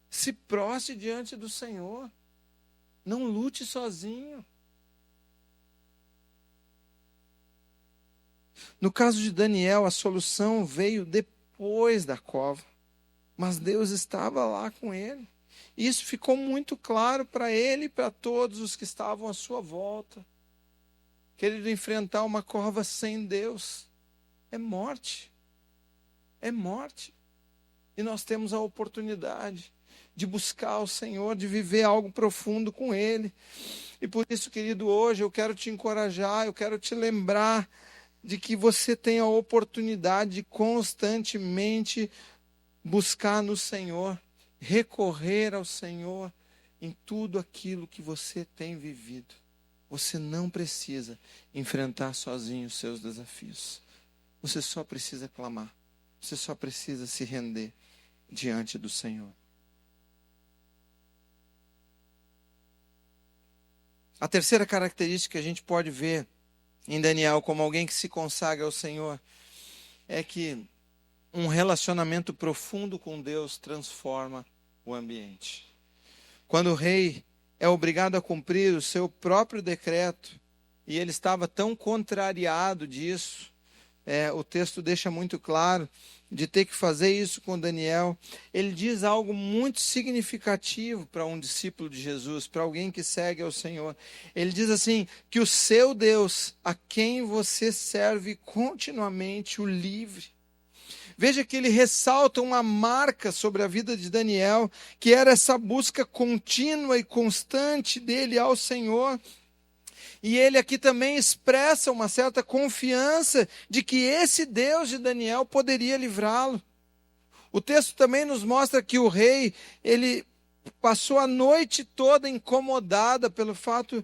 se prostre diante do Senhor, não lute sozinho. No caso de Daniel, a solução veio depois da cova, mas Deus estava lá com ele. Isso ficou muito claro para ele e para todos os que estavam à sua volta. Querido, enfrentar uma cova sem Deus é morte. É morte. E nós temos a oportunidade de buscar o Senhor, de viver algo profundo com Ele. E por isso, querido, hoje eu quero te encorajar, eu quero te lembrar de que você tem a oportunidade de constantemente buscar no Senhor, recorrer ao Senhor em tudo aquilo que você tem vivido. Você não precisa enfrentar sozinho os seus desafios. Você só precisa clamar. Você só precisa se render diante do Senhor. A terceira característica que a gente pode ver em Daniel como alguém que se consagra ao Senhor é que um relacionamento profundo com Deus transforma o ambiente. Quando o rei é obrigado a cumprir o seu próprio decreto, e ele estava tão contrariado disso, o texto deixa muito claro, de ter que fazer isso com Daniel, ele diz algo muito significativo para um discípulo de Jesus, para alguém que segue ao Senhor. Ele diz assim, que o seu Deus, a quem você serve continuamente, o livre. Veja que ele ressalta uma marca sobre a vida de Daniel, que era essa busca contínua e constante dele ao Senhor. E ele aqui também expressa uma certa confiança de que esse Deus de Daniel poderia livrá-lo. O texto também nos mostra que o rei, ele passou a noite toda incomodada pelo fato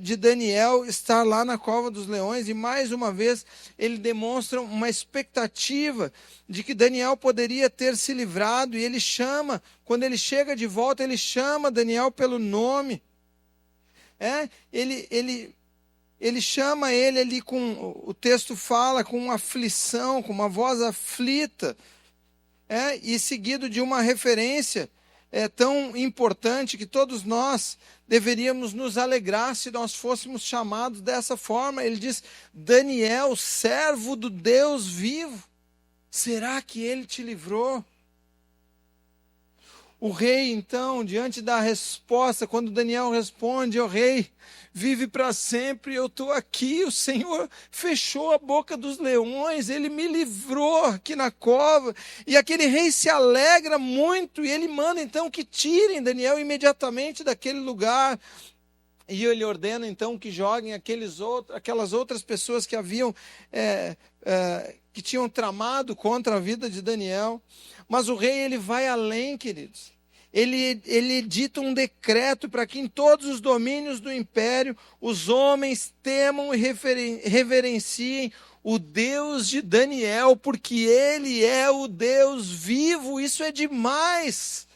de Daniel estar lá na cova dos leões, e mais uma vez ele demonstra uma expectativa de que Daniel poderia ter se livrado, e ele chama, quando ele chega de volta, ele chama Daniel pelo nome. Ele chama ele ali o texto fala com uma aflição, com uma voz aflita, e seguido de uma referência tão importante que todos nós deveríamos nos alegrar se nós fôssemos chamados dessa forma. Ele diz: Daniel, servo do Deus vivo, será que ele te livrou? O rei, então, diante da resposta, quando Daniel responde: ó rei, vive para sempre, eu estou aqui, o Senhor fechou a boca dos leões, Ele me livrou aqui na cova. E aquele rei se alegra muito, e ele manda então que tirem Daniel imediatamente daquele lugar. E ele ordena então que joguem aquelas outras pessoas que haviam, que tinham tramado contra a vida de Daniel. Mas o rei, ele vai além, queridos. ele edita um decreto para que em todos os domínios do império os homens temam e reverenciem o Deus de Daniel, porque ele é o Deus vivo. Isso é demais.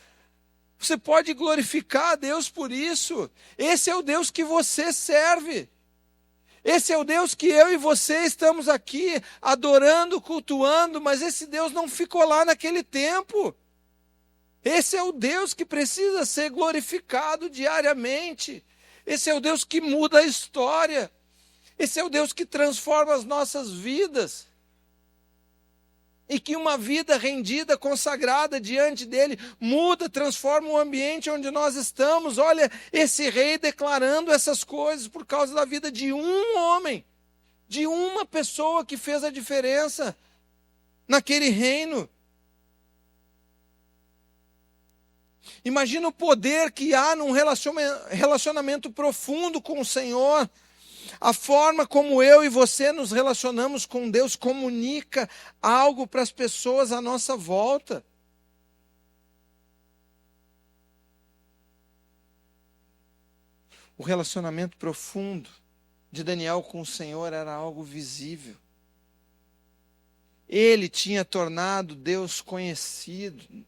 Você pode glorificar a Deus por isso. Esse é o Deus que você serve. Esse é o Deus que eu e você estamos aqui adorando, cultuando, mas esse Deus não ficou lá naquele tempo. Esse é o Deus que precisa ser glorificado diariamente. Esse é o Deus que muda a história. Esse é o Deus que transforma as nossas vidas. E que uma vida rendida, consagrada diante dele, muda, transforma o ambiente onde nós estamos. Olha, esse rei declarando essas coisas por causa da vida de um homem, de uma pessoa que fez a diferença naquele reino. Imagina o poder que há num relacionamento profundo com o Senhor. A forma como eu e você nos relacionamos com Deus comunica algo para as pessoas à nossa volta. O relacionamento profundo de Daniel com o Senhor era algo visível. Ele tinha tornado Deus conhecido,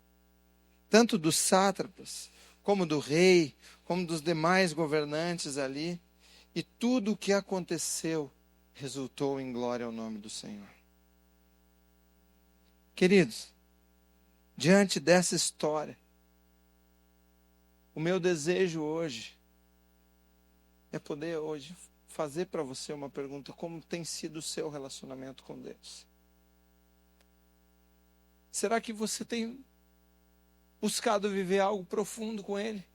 tanto dos sátrapas, como do rei, como dos demais governantes ali. E tudo o que aconteceu resultou em glória ao nome do Senhor. Queridos, diante dessa história, o meu desejo hoje é poder hoje fazer para você uma pergunta: como tem sido o seu relacionamento com Deus? Será que você tem buscado viver algo profundo com Ele?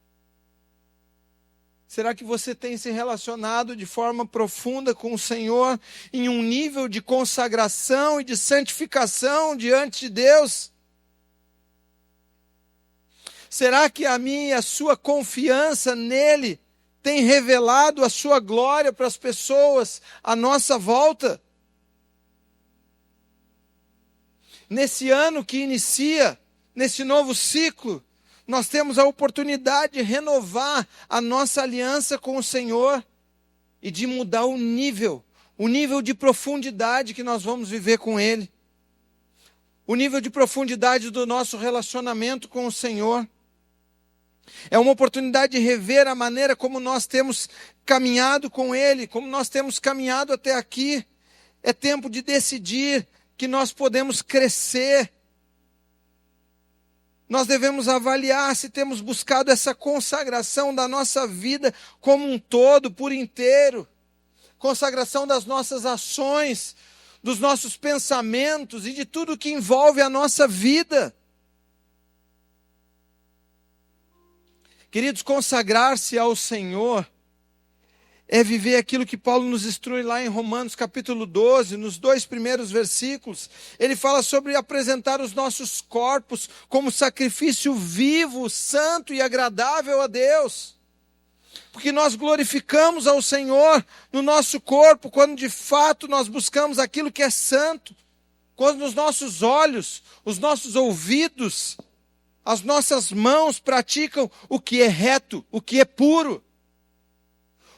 Será que você tem se relacionado de forma profunda com o Senhor em um nível de consagração e de santificação diante de Deus? Será que a minha e a sua confiança nele tem revelado a sua glória para as pessoas à nossa volta? Nesse ano que inicia, nesse novo ciclo, nós temos a oportunidade de renovar a nossa aliança com o Senhor e de mudar o nível de profundidade que nós vamos viver com Ele. O nível de profundidade do nosso relacionamento com o Senhor. É uma oportunidade de rever a maneira como nós temos caminhado com Ele, como nós temos caminhado até aqui. É tempo de decidir que nós podemos crescer. Nós devemos avaliar se temos buscado essa consagração da nossa vida como um todo, por inteiro. Consagração das nossas ações, dos nossos pensamentos e de tudo que envolve a nossa vida. Queridos, consagrar-se ao Senhor é viver aquilo que Paulo nos instrui lá em Romanos capítulo 12, nos 2 primeiros versículos. Ele fala sobre apresentar os nossos corpos como sacrifício vivo, santo e agradável a Deus. Porque nós glorificamos ao Senhor no nosso corpo quando de fato nós buscamos aquilo que é santo. Quando os nossos olhos, os nossos ouvidos, as nossas mãos praticam o que é reto, o que é puro.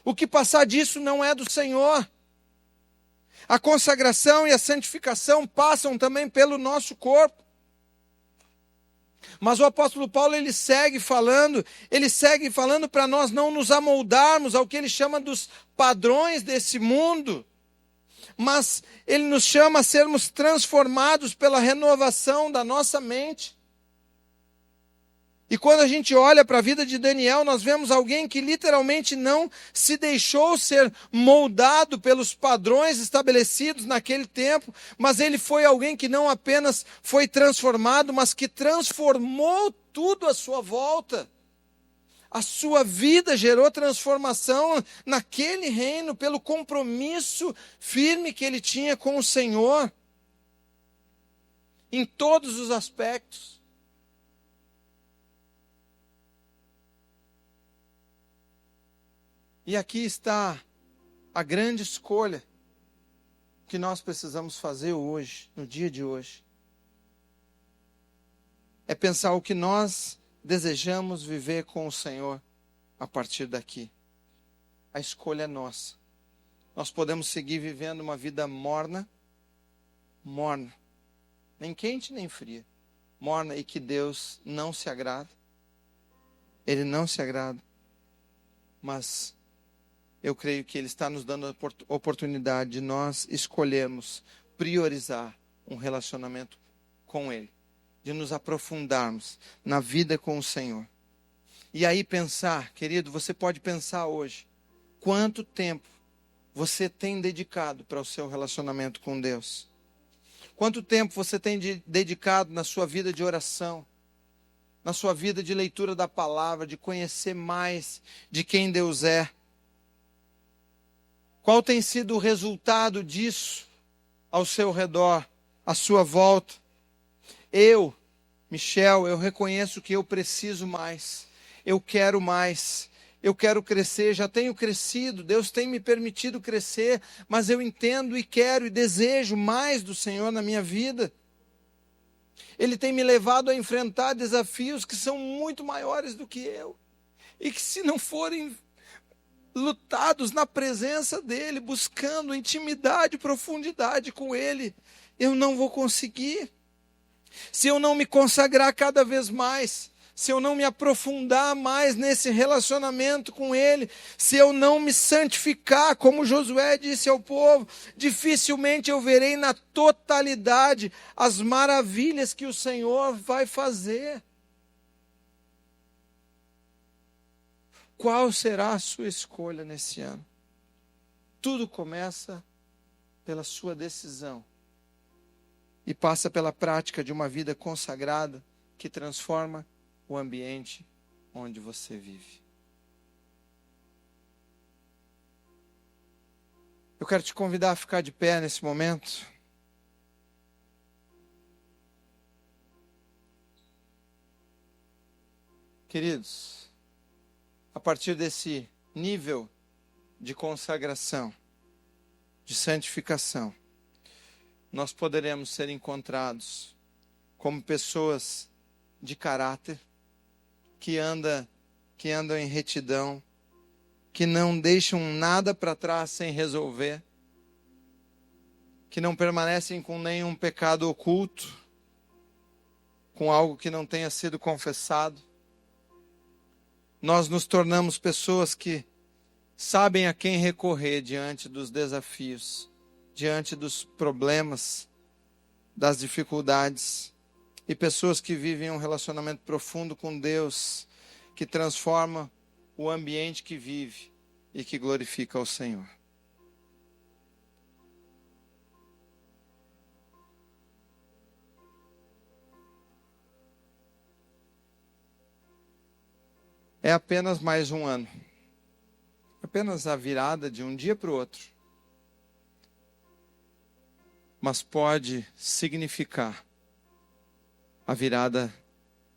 O que passar disso não é do Senhor. A consagração e a santificação passam também pelo nosso corpo. Mas o apóstolo Paulo, ele segue falando para nós não nos amoldarmos ao que ele chama dos padrões desse mundo, mas ele nos chama a sermos transformados pela renovação da nossa mente. E quando a gente olha para a vida de Daniel, nós vemos alguém que literalmente não se deixou ser moldado pelos padrões estabelecidos naquele tempo, mas ele foi alguém que não apenas foi transformado, mas que transformou tudo à sua volta. A sua vida gerou transformação naquele reino pelo compromisso firme que ele tinha com o Senhor, em todos os aspectos. E aqui está a grande escolha que nós precisamos fazer hoje, no dia de hoje. É pensar o que nós desejamos viver com o Senhor a partir daqui. A escolha é nossa. Nós podemos seguir vivendo uma vida morna, nem quente nem fria, morna, e que Deus não se agrada. Ele não se agrada, mas eu creio que Ele está nos dando a oportunidade de nós escolhermos priorizar um relacionamento com Ele, de nos aprofundarmos na vida com o Senhor. E aí pensar, querido, você pode pensar hoje, quanto tempo você tem dedicado para o seu relacionamento com Deus? Quanto tempo você tem dedicado na sua vida de oração, na sua vida de leitura da palavra, de conhecer mais de quem Deus é? Qual tem sido o resultado disso ao seu redor, à sua volta? Michel, eu reconheço que eu preciso mais, eu quero mais, eu quero crescer, já tenho crescido, Deus tem me permitido crescer, mas eu entendo e quero e desejo mais do Senhor na minha vida. Ele tem me levado a enfrentar desafios que são muito maiores do que eu, e que, se não forem lutados na presença dEle, buscando intimidade e profundidade com Ele, eu não vou conseguir. Se eu não me consagrar cada vez mais, se eu não me aprofundar mais nesse relacionamento com Ele, se eu não me santificar, como Josué disse ao povo, dificilmente eu verei na totalidade as maravilhas que o Senhor vai fazer. Qual será a sua escolha nesse ano? Tudo começa pela sua decisão e passa pela prática de uma vida consagrada que transforma o ambiente onde você vive. Eu quero te convidar a ficar de pé nesse momento. Queridos, a partir desse nível de consagração, de santificação, nós poderemos ser encontrados como pessoas de caráter, que andam em retidão, que não deixam nada para trás sem resolver, que não permanecem com nenhum pecado oculto, com algo que não tenha sido confessado. Nós nos tornamos pessoas que sabem a quem recorrer diante dos desafios, diante dos problemas, das dificuldades, e pessoas que vivem um relacionamento profundo com Deus, que transforma o ambiente que vive e que glorifica ao Senhor. É apenas mais um ano, apenas a virada de um dia para o outro, mas pode significar a virada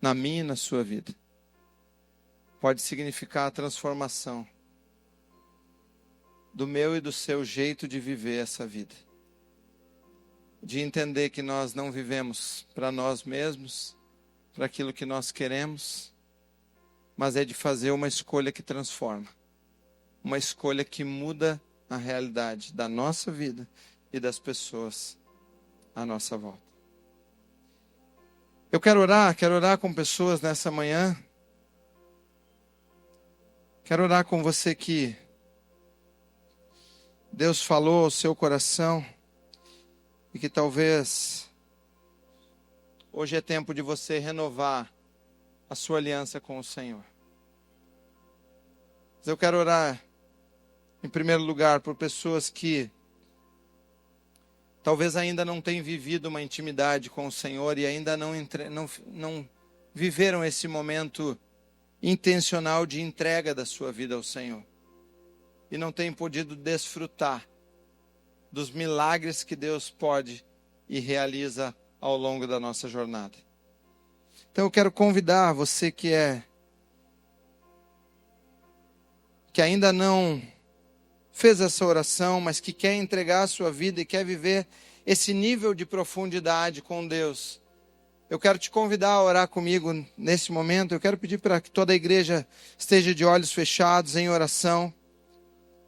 na minha e na sua vida. Pode significar a transformação do meu e do seu jeito de viver essa vida. De entender que nós não vivemos para nós mesmos, para aquilo que nós queremos, mas é de fazer uma escolha que transforma. Uma escolha que muda a realidade da nossa vida e das pessoas à nossa volta. Eu quero orar com pessoas nessa manhã. Quero orar com você que Deus falou ao seu coração e que talvez hoje é tempo de você renovar a sua aliança com o Senhor. Mas eu quero orar, em primeiro lugar, por pessoas que talvez ainda não tenham vivido uma intimidade com o Senhor e ainda não viveram esse momento intencional de entrega da sua vida ao Senhor. E não tenham podido desfrutar dos milagres que Deus pode e realiza ao longo da nossa jornada. Então eu quero convidar você que ainda não fez essa oração, mas que quer entregar a sua vida e quer viver esse nível de profundidade com Deus. Eu quero te convidar a orar comigo nesse momento. Eu quero pedir para que toda a igreja esteja de olhos fechados em oração.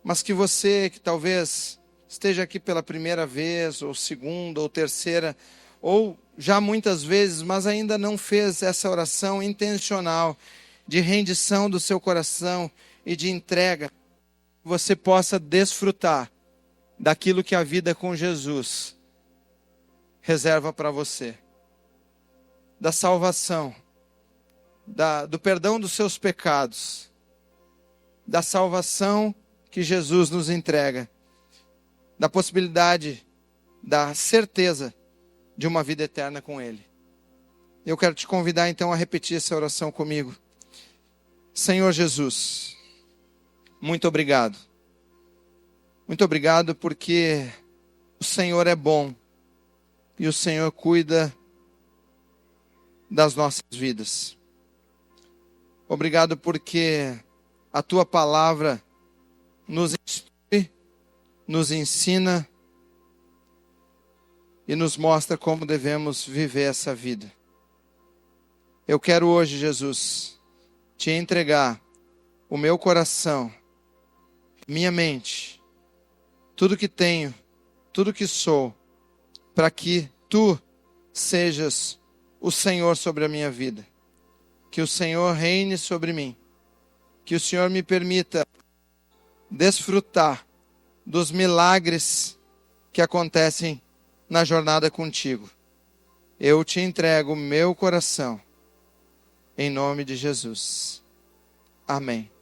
Mas que você, que talvez esteja aqui pela primeira vez, ou segunda, ou terceira, ou já muitas vezes, mas ainda não fez essa oração intencional de rendição do seu coração e de entrega, você possa desfrutar daquilo que a vida com Jesus reserva para você. Da salvação, do perdão dos seus pecados, da salvação que Jesus nos entrega, da possibilidade, da certeza de uma vida eterna com Ele. Eu quero te convidar então a repetir essa oração comigo. Senhor Jesus, muito obrigado. Muito obrigado porque o Senhor é bom e o Senhor cuida das nossas vidas. Obrigado porque a Tua palavra nos instrui, nos ensina e nos mostra como devemos viver essa vida. Eu quero hoje, Jesus, te entregar o meu coração, minha mente, tudo que tenho, tudo que sou, para que Tu sejas o Senhor sobre a minha vida. Que o Senhor reine sobre mim. Que o Senhor me permita desfrutar dos milagres que acontecem na jornada contigo. Eu te entrego o meu coração, em nome de Jesus. Amém.